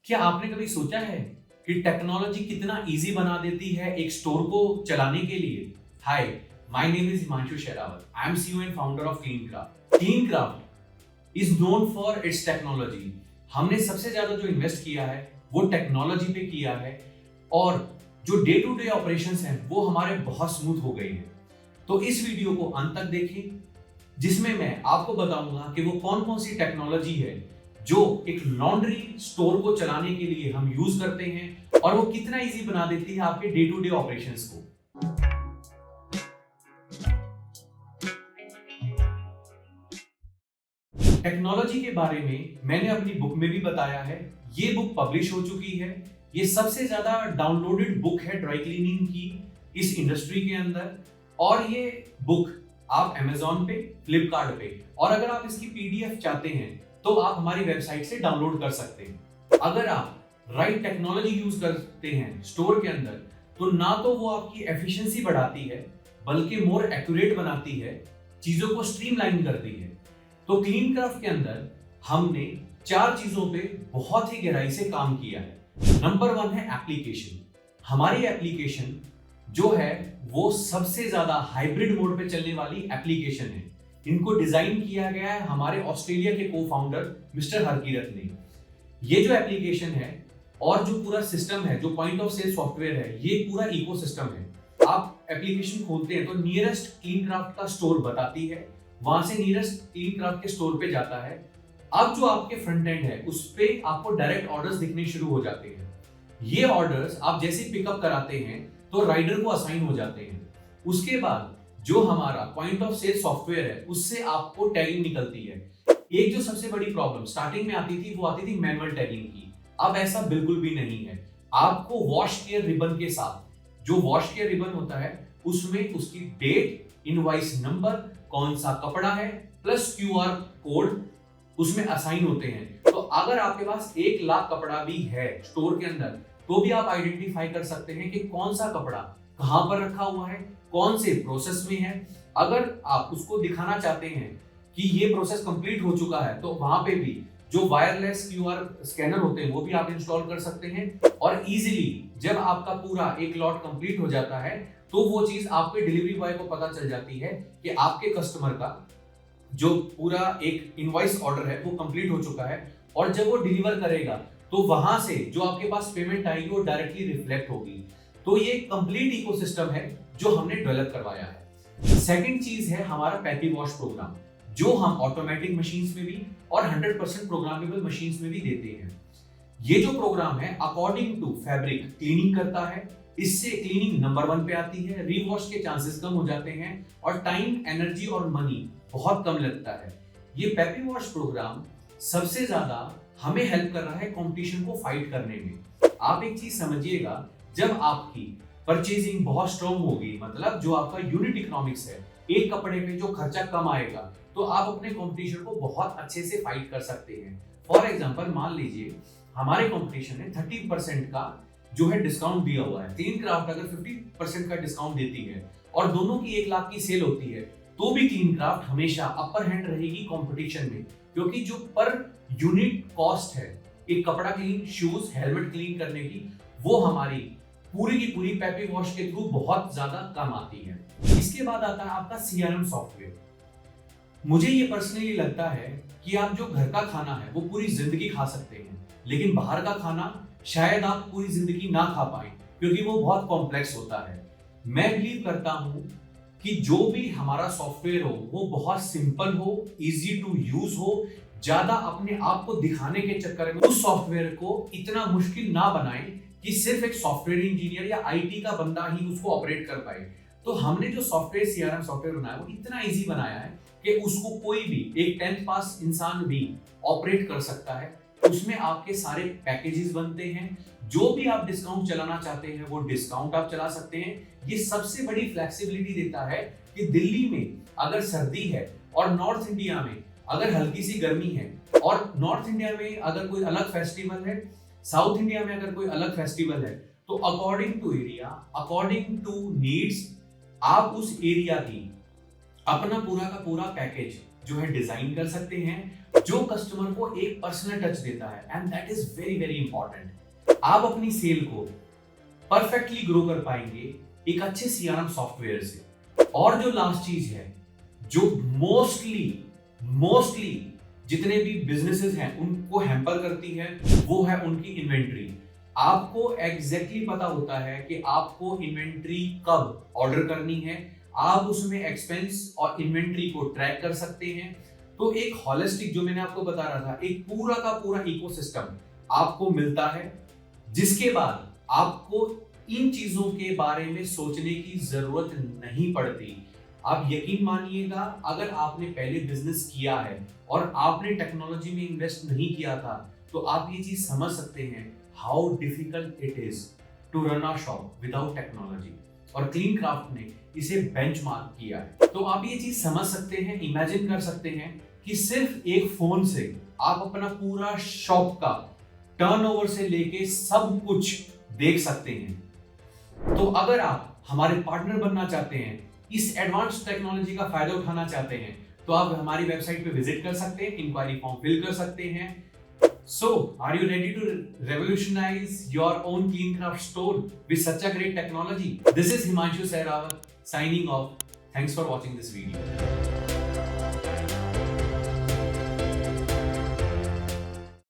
क्या आपने कभी सोचा है कि टेक्नोलॉजी कितना इजी बना देती है एक स्टोर को चलाने के लिए? Hi, my name is Himanshu Sherawat. I am CEO and founder of Clean Craft. Clean Craft is known for its technology. हमने सबसे ज्यादा जो इन्वेस्ट किया है वो टेक्नोलॉजी पे किया है और जो डे टू डे ऑपरेशंस हैं वो हमारे बहुत स्मूथ हो गए हैं। तो इस वीडियो को अंत तक देखें, जिसमें मैं आपको बताऊंगा कि वो कौन कौन सी टेक्नोलॉजी है जो एक लॉन्ड्री स्टोर को चलाने के लिए हम यूज करते हैं और वो कितना इजी बना देती है आपके डे टू डे ऑपरेशंस को। टेक्नोलॉजी के बारे में मैंने अपनी बुक में भी बताया है। ये बुक पब्लिश हो चुकी है। ये सबसे ज्यादा डाउनलोडेड बुक है ड्राई क्लीनिंग की इस इंडस्ट्री के अंदर। और ये बुक आप Amazon पे, फ्लिपकार्ट पे, और अगर आप इसकी PDF चाहते हैं तो आप हमारी वेबसाइट से डाउनलोड कर सकते हैं। अगर आप राइट टेक्नोलॉजी यूज करते हैं स्टोर के अंदर तो ना तो वो आपकी एफिशिएंसी बढ़ाती है बल्कि मोर एक्यूरेट बनाती है, चीजों को स्ट्रीमलाइन करती है। तो क्लीन क्राफ्ट के अंदर हमने 4 चीजों पे बहुत ही गहराई से काम किया है। नंबर 1 है एप्लीकेशन। हमारी एप्लीकेशन जो है वो सबसे ज्यादा हाइब्रिड मोड पे चलने वाली एप्लीकेशन है। इनको डिजाइन किया गया है हमारे ऑस्ट्रेलिया के को-फाउंडर मिस्टर हरकीरत ने। ये जो एप्लीकेशन है और जो पूरा सिस्टम है, जो पॉइंट ऑफ सेल सॉफ्टवेयर है, ये पूरा इकोसिस्टम है। आप एप्लीकेशन खोलते हैं तो नियरेस्ट क्लीन क्राफ्ट का स्टोर बताती है, वहां से नियरेस्ट क्लीन क्राफ्ट के स्टोर पे जाता है। अब जो आपके फ्रंट एंड है उस पे आपको डायरेक्ट ऑर्डर्स दिखने शुरू हो जाते हैं। ये ऑर्डर्स आप जैसे पिकअप कराते हैं तो राइडर को असाइन हो जाते हैं। उसके बाद जो हमारा पॉइंट ऑफ सेल सॉफ्टवेयर है उससे आपको टैगिंग निकलती है। एक जो सबसे बड़ी प्रॉब्लम स्टार्टिंग में आती थी वो आती थी मैनुअल टैगिंग की। अब ऐसा बिल्कुल भी नहीं है। आपको वॉश केयर रिबन के साथ, जो वॉश केयर रिबन होता है उसमें उसकी डेट, इनवॉइस नंबर, कौन सा कपड़ा है, प्लस QR कोड उसमें असाइन होते हैं। तो अगर आपके पास 1 लाख कपड़ा भी है स्टोर के अंदर तो भी आप आइडेंटिफाई कर सकते हैं कि कौन सा कपड़ा कहां पर रखा हुआ है, कौन से प्रोसेस में है। अगर आप उसको दिखाना चाहते हैं कि ये प्रोसेस कंप्लीट हो चुका है तो वहां पे भी जो वायरलेस QR स्कैनर होते हैं वो भी आप इंस्टॉल कर सकते हैं। और इजीली जब आपका पूरा एक लॉट कंप्लीट हो जाता है तो वो चीज आपके डिलीवरी बॉय को पता चल जाती है कि आपके कस्टमर का जो पूरा एक इनवॉइस ऑर्डर है वो कंप्लीट हो चुका है। और जब वो डिलीवर करेगा तो वहां से जो आपके पास पेमेंट आएगी वो डायरेक्टली रिफ्लेक्ट होगी। तो ये कंप्लीट इकोसिस्टम है जो हमने डेवलप करवाया है। सेकंड चीज है हमारा पैपी वॉश प्रोग्राम, जो हम ऑटोमेटिक मशीन्स में भी और 100% प्रोग्रामेबल मशीन्स में भी देते हैं। ये जो प्रोग्राम है अकॉर्डिंग टू फैब्रिक क्लीनिंग करता है। इससे क्लीनिंग नंबर 1 पे आती है, रीवॉश के चांसेस कम हो जाते हैं और टाइम, एनर्जी और मनी बहुत कम लगता है। ये पैपी वॉश प्रोग्राम सबसे ज्यादा हमें हेल्प कर रहा है कंपटीशन को फाइट करने में। आप एक चीज समझिएगा, जब आपकी परचेजिंग बहुत स्ट्रॉन्ग होगी, मतलब जो आपका यूनिट इकोनॉमिक्स है, एक कपड़े पे जो खर्चा कम आएगा, तो आप अपने कंपटीशन को बहुत अच्छे से फाइट कर सकते हैं। फॉर एग्जांपल मान लीजिए हमारे कंपटीशन ने 30% का जो है डिस्काउंट दिया हुआ है। क्लीन क्राफ्ट अगर 50% का डिस्काउंट देती है और दोनों की 1 लाख की सेल होती है तो भी क्लीन क्राफ्ट हमेशा अपर हैंड रहेगी कंपटीशन में, क्योंकि जो पर यूनिट कॉस्ट है एक कपड़ा क्लीन, शूज, हेलमेट क्लीन करने की, वो हमारी पूरी की पूरी पैपी वॉश के थ्रू बहुत ज्यादा कम आती है। इसके बाद आता है आपका CRM सॉफ्टवेयर। मुझे ये पर्सनली लगता है कि आप जो घर का खाना है वो पूरी जिंदगी खा सकते हैं, लेकिन बाहर का खाना शायद आप पूरी जिंदगी ना खा पाए क्योंकि वो बहुत कॉम्प्लेक्स होता है। मैं बिलीव करता हूं कि जो भी हमारा सॉफ्टवेयर हो वो बहुत सिंपल हो, इजी टू यूज हो। ज्यादा अपने आप को दिखाने के चक्कर में उस सॉफ्टवेयर को इतना मुश्किल ना बनाए कि सिर्फ एक सॉफ्टवेयर इंजीनियर या IT का बंदा ही उसको ऑपरेट कर पाए। तो हमने जो सॉफ्टवेयर CRM सॉफ्टवेयर बनाया वो इतना इजी बनाया है कि उसको कोई भी एक 10th पास इंसान भी ऑपरेट कर सकता है। उसमें आपके सारे पैकेजेस बनते हैं। जो भी आप डिस्काउंट चलाना चाहते हैं वो डिस्काउंट आप चला सकते हैं। ये सबसे बड़ी फ्लेक्सिबिलिटी देता है कि दिल्ली में अगर सर्दी है और नॉर्थ इंडिया में अगर हल्की सी गर्मी है, और नॉर्थ इंडिया में अगर कोई अलग फेस्टिवल है, साउथ इंडिया में अगर कोई अलग फेस्टिवल है, तो according to area, according to needs, आप उस एरिया की अपना पूरा का पूरा पैकेज जो है डिजाइन कर सकते हैं जो कस्टमर को एक पर्सनल टच देता है, and that is very very important. आप अपनी सेल को परफेक्टली ग्रो कर पाएंगे एक अच्छे सीआरएम सॉफ्टवेयर से। और जो लास्ट चीज है जो मोस्टली जितने भी बिजनेसेस हैं उनको हैम्पर करती है, वो है उनकी इन्वेंट्री। आपको एग्जैक्टली पता होता है कि आपको इन्वेंट्री कब ऑर्डर करनी है, आप उसमें एक्सपेंस और इन्वेंट्री को ट्रैक कर सकते हैं। तो एक हॉलिस्टिक, जो मैंने आपको बता रहा था, एक पूरा का पूरा इकोसिस्टम आपको मिलता है, जिसके बाद आपको इन चीजों के बारे में सोचने की जरूरत नहीं पड़ती। आप यकीन मानिएगा, अगर आपने पहले बिजनेस किया है और आपने टेक्नोलॉजी में इन्वेस्ट नहीं किया था, तो आप ये चीज समझ सकते हैं how difficult it is to run a shop without technology. और क्लीन क्राफ्ट ने इसे बेंचमार्क किया है। तो आप ये चीज समझ सकते हैं, इमेजिन कर सकते हैं कि सिर्फ एक फोन से आप अपना पूरा शॉप का टर्नओवर से लेके सब कुछ देख सकते हैं। तो अगर आप हमारे पार्टनर बनना चाहते हैं, इस एडवांस टेक्नोलॉजी का फायदा उठाना चाहते हैं, तो आप हमारी वेबसाइट पे विजिट कर सकते हैं, इंक्वायरी फॉर्म फिल कर सकते हैं। So, are you ready to revolutionize your own clean craft store with such a great technology? This is Himanshu Sehrawat signing off. Thanks for watching this video.